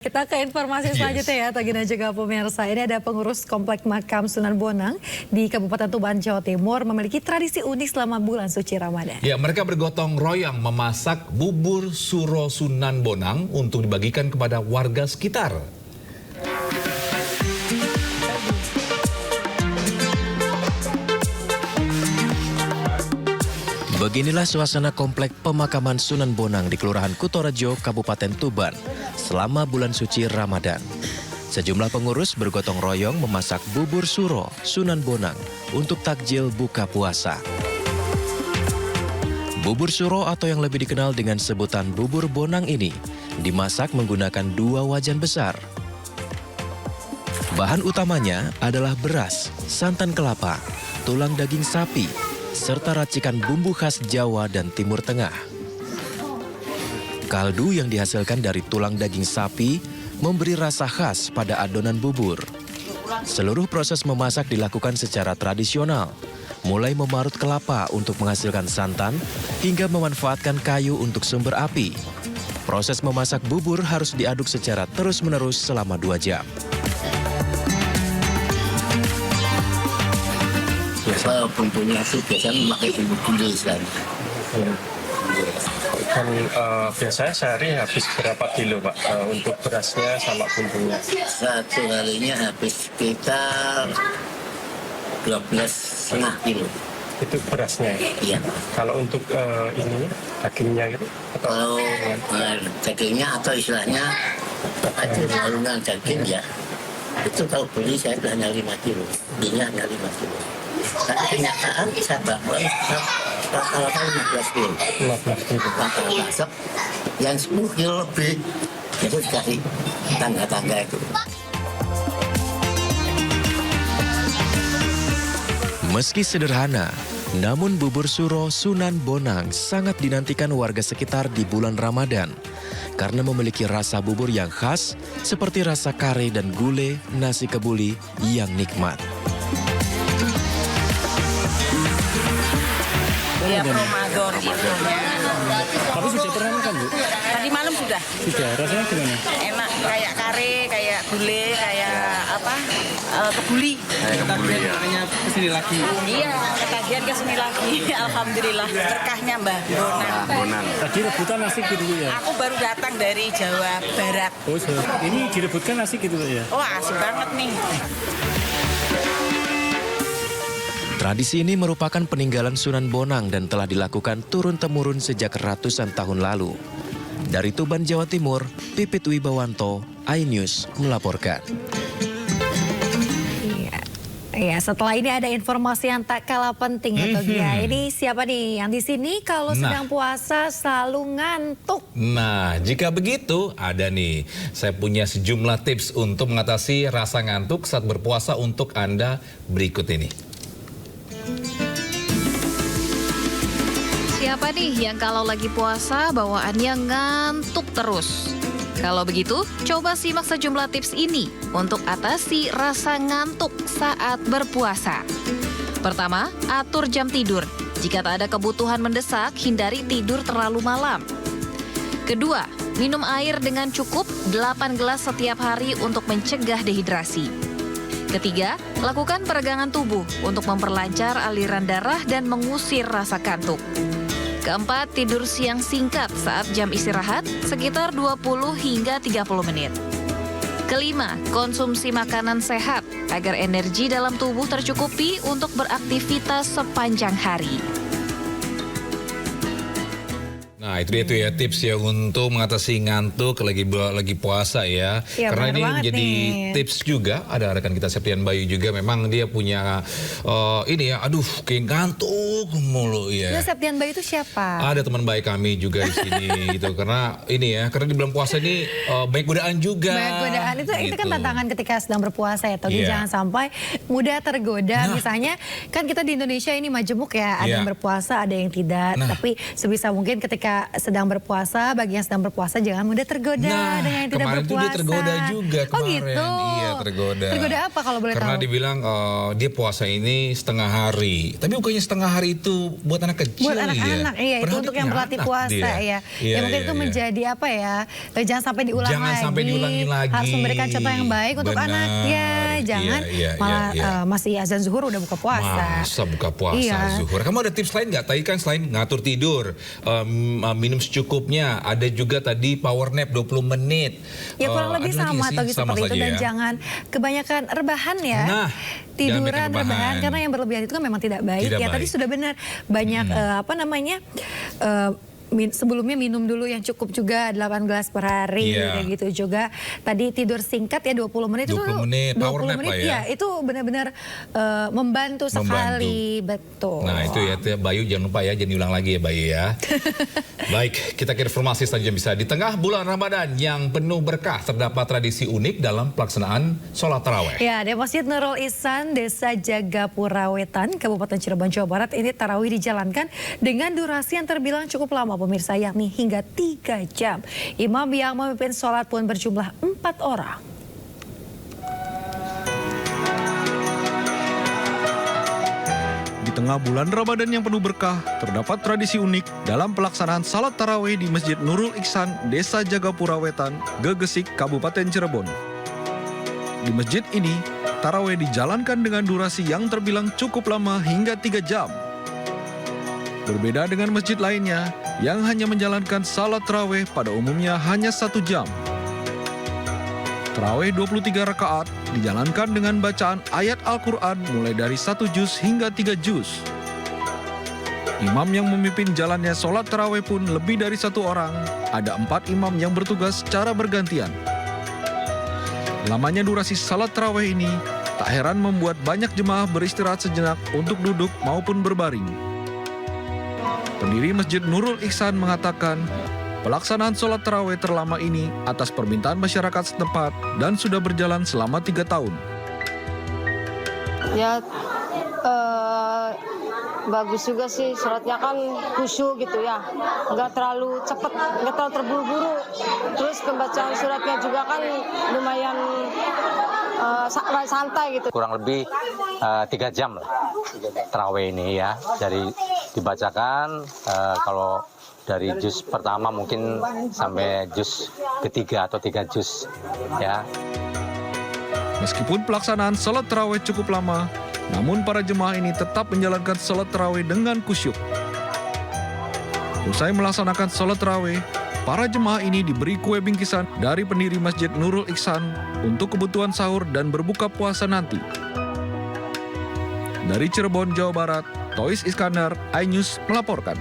Kita ke informasi selanjutnya ya, Tagih dan juga pemirsa. Ini ada pengurus Komplek Makam Sunan Bonang di Kabupaten Tuban, Jawa Timur memiliki tradisi unik selama bulan suci Ramadan. Ya, mereka bergotong royong memasak bubur suro Sunan Bonang untuk dibagikan kepada warga sekitar. Beginilah suasana komplek pemakaman Sunan Bonang di Kelurahan Kutorejo, Kabupaten Tuban selama bulan suci Ramadan. Sejumlah pengurus bergotong royong memasak bubur suro Sunan Bonang untuk takjil buka puasa. Bubur suro atau yang lebih dikenal dengan sebutan bubur bonang ini dimasak menggunakan 2 wajan besar. Bahan utamanya adalah beras, santan kelapa, tulang daging sapi, serta racikan bumbu khas Jawa dan Timur Tengah. Kaldu yang dihasilkan dari tulang daging sapi memberi rasa khas pada adonan bubur. Seluruh proses memasak dilakukan secara tradisional, mulai memarut kelapa untuk menghasilkan santan hingga memanfaatkan kayu untuk sumber api. Proses memasak bubur harus diaduk secara terus-menerus selama 2 jam. Biasa bumbunya itu biasanya memakai bumbu gulai sekali. Dan biasanya sehari habis berapa kilo Pak untuk berasnya sama bumbunya? Satu harinya habis sekitar 12,5 kilo. Itu berasnya ya? Iya. Kalau untuk ini dagingnya gitu? Kalau dagingnya atau istilahnya itu balungan daging ya, itu kalau beli saya hanya 5 kilo, belinya hanya 5 kilo. Tapi kenyataan saya bawa rata-rata 15 kilo. 15 kilo. Rata-rata masuk yang 10 kilo lebih itu dikasih tangga-tangga itu. Meski sederhana, namun bubur suro Sunan Bonang sangat dinantikan warga sekitar di bulan Ramadan karena memiliki rasa bubur yang khas seperti rasa kare dan gulai nasi kebuli yang nikmat. Ya Ramadan itu. Tapi sudah pernah makan, Bu? Tadi malam sudah. Sudah, rasanya gimana? Enak, kayak kare, kayak gulai, kayak apa? Kebuli. Ketagihan makanya kesini lagi. Iya, ketagihan kesini lagi. Alhamdulillah, berkahnya Mbah Bonang. Tadi rebutan nasi gitu, Bu, ya? Aku baru datang dari Jawa Barat. Oh, ini direbutkan nasi gitu, Bu, ya? Oh, asik banget nih. Tradisi ini merupakan peninggalan Sunan Bonang dan telah dilakukan turun-temurun sejak ratusan tahun lalu. Dari Tuban, Jawa Timur, Pipit Wibawanto, iNews melaporkan. Iya, setelah ini ada informasi yang tak kalah penting ya, Tagih. Ini siapa nih yang di sini kalau sedang puasa selalu ngantuk? Nah, jika begitu ada nih, saya punya sejumlah tips untuk mengatasi rasa ngantuk saat berpuasa untuk Anda berikut ini. Siapa nih yang kalau lagi puasa bawaannya ngantuk terus? Kalau begitu, coba simak sejumlah tips ini untuk atasi rasa ngantuk saat berpuasa. Pertama, atur jam tidur. Jika tak ada kebutuhan mendesak, hindari tidur terlalu malam. Kedua, minum air dengan cukup 8 gelas setiap hari untuk mencegah dehidrasi. Ketiga, lakukan peregangan tubuh untuk memperlancar aliran darah dan mengusir rasa kantuk. Keempat, tidur siang singkat saat jam istirahat sekitar 20 hingga 30 menit. Kelima, konsumsi makanan sehat agar energi dalam tubuh tercukupi untuk beraktivitas sepanjang hari. Nah, itu dia tuh ya tips ya untuk mengatasi ngantuk lagi puasa ya. Ya, karena ini menjadi nih tips juga. Ada rekan kita Septian Bayu juga, memang dia punya ini ya, aduh kayak ngantuk mulu ya. Nah, Septian Bayu itu siapa? Ada teman baik kami juga di sini gitu. Karena ini ya, karena di bulan puasa ini banyak godaan juga. Banyak godaan itu kan tantangan ketika sedang berpuasa ya, Tagih. Iya. Jangan sampai mudah tergoda. Misalnya kan kita di Indonesia ini majemuk ya, ada yang berpuasa, ada yang tidak. Tapi sebisa mungkin ketika sedang berpuasa, bagi yang sedang berpuasa jangan mudah tergoda dengan yang tidak kemarin berpuasa. tuh dia tergoda juga kemarin. Oh gitu? Iya, tergoda. Tergoda apa kalau boleh Karena tahu? dibilang dia puasa ini setengah hari. Tapi bukannya setengah hari itu buat anak kecil. Buat anak-anak, iya, itu Padahal untuk dia yang punya berlatih anak puasa dia. ya. Iya, Ya mungkin iya, itu iya. menjadi apa ya? Jangan sampai diulang Jangan lagi. sampai diulangi lagi. Harus memberikan contoh yang baik untuk Benar. anaknya. Jangan Iya, malah iya. masih azan zuhur udah buka puasa. Masa buka puasa Iya. zuhur. Kamu ada tips lain nggak? Tadi kan selain ngatur tidur, minum secukupnya, ada juga tadi power nap 20 menit. Ya kurang lebih ada lagi sama nggak sih? atau Sama seperti itu saja dan ya? jangan kebanyakan rebahan ya. Nah, tiduran jangan bikin rebahan karena yang berlebihan itu kan memang tidak baik. Tidak Ya tadi baik. sudah benar banyak sebelumnya minum dulu yang cukup juga 8 gelas per hari Iya. kayak gitu juga. Tadi tidur singkat ya 20 menit 20 menit, power nap lah ya. itu benar-benar membantu sekali, betul. Nah itu ya Bayu, jangan lupa ya, jangan diulang lagi ya Bayu ya. Baik, kita ke informasi selanjutnya bisa. Di tengah bulan Ramadan yang penuh berkah, terdapat tradisi unik dalam pelaksanaan sholat taraweh. Ya, di Masjid Nurul Ihsan, Desa Jagapura Wetan, Kabupaten Cirebon, Jawa Barat, ini tarawih dijalankan dengan durasi yang terbilang cukup lama pemirsa, yakni hingga 3 jam. Imam yang memimpin sholat pun berjumlah 4 orang. Di tengah bulan Ramadan yang penuh berkah, terdapat tradisi unik dalam pelaksanaan salat tarawih di Masjid Nurul Ihsan, Desa Jagapura Wetan, Gegesik, Kabupaten Cirebon. Di masjid ini, tarawih dijalankan dengan durasi yang terbilang cukup lama hingga 3 jam. Berbeda dengan masjid lainnya yang hanya menjalankan salat tarawih pada umumnya hanya 1 jam. Tarawih 23 rakaat dijalankan dengan bacaan ayat Al-Quran mulai dari 1 juz hingga 3 juz. Imam yang memimpin jalannya sholat tarawih pun lebih dari 1 orang. Ada 4 imam yang bertugas secara bergantian. Lamanya durasi salat tarawih ini tak heran membuat banyak jemaah beristirahat sejenak untuk duduk maupun berbaring. Pendiri Masjid Nurul Ihsan mengatakan, pelaksanaan sholat tarawih terlama ini atas permintaan masyarakat setempat dan sudah berjalan selama 3 tahun. Ya, bagus juga sih, sholatnya kan khusyuk gitu ya, nggak terlalu cepet, nggak terlalu terburu-buru. Terus pembacaan suratnya juga kan lumayan santai gitu. Kurang lebih 3 jam lah tarawih ini ya, dari dibacakan kalau dari juz pertama mungkin sampai juz ketiga atau 3 juz ya. Meskipun pelaksanaan sholat tarawih cukup lama, namun para jemaah ini tetap menjalankan sholat tarawih dengan khusyuk. Usai melaksanakan sholat tarawih, para jemaah ini diberi kue bingkisan dari pendiri Masjid Nurul Ihsan untuk kebutuhan sahur dan berbuka puasa nanti. Dari Cirebon, Jawa Barat, Tois Iskandar, iNews melaporkan.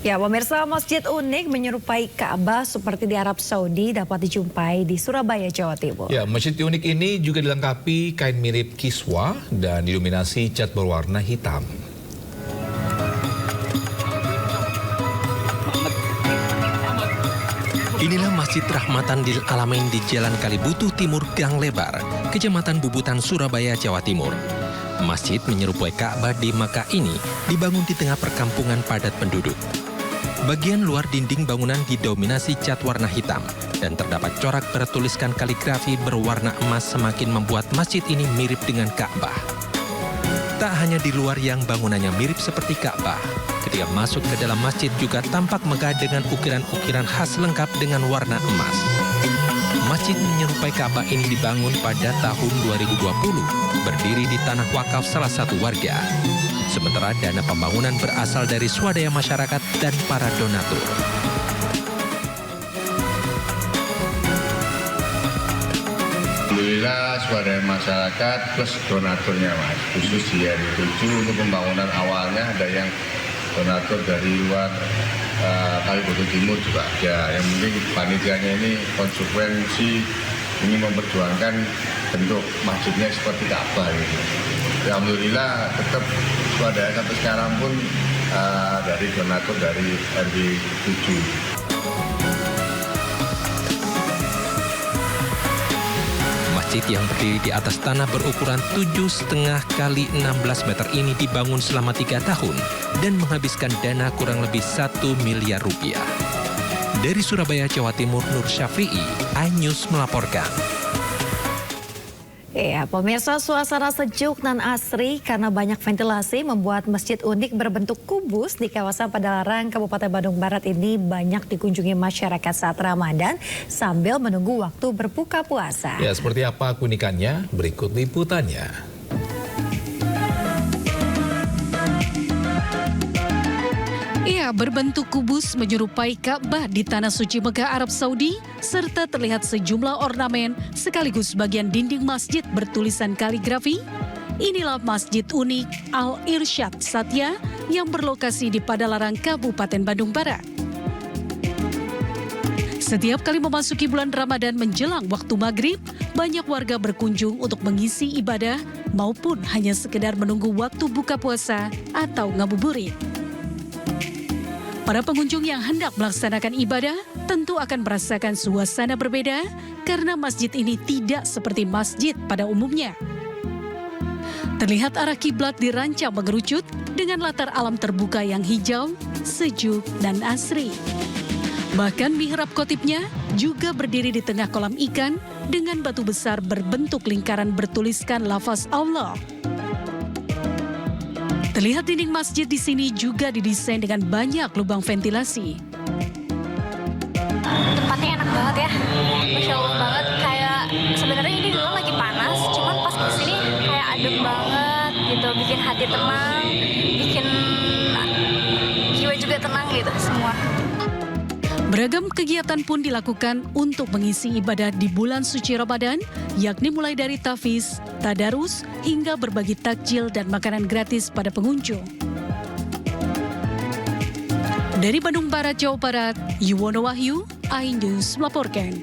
Ya, pemirsa, masjid unik menyerupai Ka'bah seperti di Arab Saudi dapat dijumpai di Surabaya, Jawa Timur. Ya, masjid unik ini juga dilengkapi kain mirip kiswa dan didominasi cat berwarna hitam. Inilah Masjid Rahmatan Lil Alamin di Jalan Kalibutuh Timur, Gang Lebar, Kecamatan Bubutan, Surabaya, Jawa Timur. Masjid menyerupai Ka'bah di Makkah ini dibangun di tengah perkampungan padat penduduk. Bagian luar dinding bangunan didominasi cat warna hitam dan terdapat corak bertuliskan kaligrafi berwarna emas semakin membuat masjid ini mirip dengan Ka'bah. Tak hanya di luar yang bangunannya mirip seperti Ka'bah, ketika masuk ke dalam masjid juga tampak megah dengan ukiran-ukiran khas lengkap dengan warna emas. Masjid menyerupai Ka'bah ini dibangun pada tahun 2020, berdiri di tanah wakaf salah satu warga. Sementara dana pembangunan berasal dari swadaya masyarakat dan para donatur. Alhamdulillah swadaya masyarakat plus donaturnya Mas. Khusus di hari 7 untuk pembangunan awalnya ada yang donatur dari luar Kalibutuh Timur juga ada. Yang penting panitianya ini konsekuensi ingin memperjuangkan bentuk masjidnya seperti Ka'bah gitu. Alhamdulillah tetap swadaya sampai sekarang pun dari donatur dari RW 7. Masjid yang berdiri di atas tanah berukuran 7,5 kali 16 meter ini dibangun selama 3 tahun dan menghabiskan dana kurang lebih 1 miliar rupiah. Dari Surabaya, Jawa Timur, Nur Syafi'i, iNews melaporkan. Ya, pemirsa, suasana sejuk dan asri karena banyak ventilasi membuat masjid unik berbentuk kubus di kawasan Padalarang, Kabupaten Bandung Barat ini banyak dikunjungi masyarakat saat Ramadan sambil menunggu waktu berbuka puasa. Ya, seperti apa keunikannya? Berikut liputannya. Ia berbentuk kubus menyerupai Ka'bah di Tanah Suci Mekah, Arab Saudi, serta terlihat sejumlah ornamen sekaligus bagian dinding masjid bertulisan kaligrafi. Inilah Masjid Unik Al-Irsyad Satya yang berlokasi di Padalarang, Kabupaten Bandung Barat. Setiap kali memasuki bulan Ramadan menjelang waktu maghrib, banyak warga berkunjung untuk mengisi ibadah maupun hanya sekedar menunggu waktu buka puasa atau ngabuburit. Para pengunjung yang hendak melaksanakan ibadah tentu akan merasakan suasana berbeda karena masjid ini tidak seperti masjid pada umumnya. Terlihat arah kiblat dirancang mengerucut dengan latar alam terbuka yang hijau, sejuk, dan asri. Bahkan mihrab khotibnya juga berdiri di tengah kolam ikan dengan batu besar berbentuk lingkaran bertuliskan lafaz Allah. Terlihat dinding masjid di sini juga didesain dengan banyak lubang ventilasi. Tempatnya enak banget ya, Masya Allah banget. Kayak sebenarnya ini dulu lagi panas, cuman pas kesini kayak adem banget gitu, bikin hati tenang, bikin jiwa juga tenang gitu semua. Beragam kegiatan pun dilakukan untuk mengisi ibadah di bulan suci Ramadan, yakni mulai dari tahfiz, tadarus, hingga berbagi takjil dan makanan gratis pada pengunjung. Dari Bandung Barat, Jawa Barat, Yuwono Wahyu, iNews melaporkan.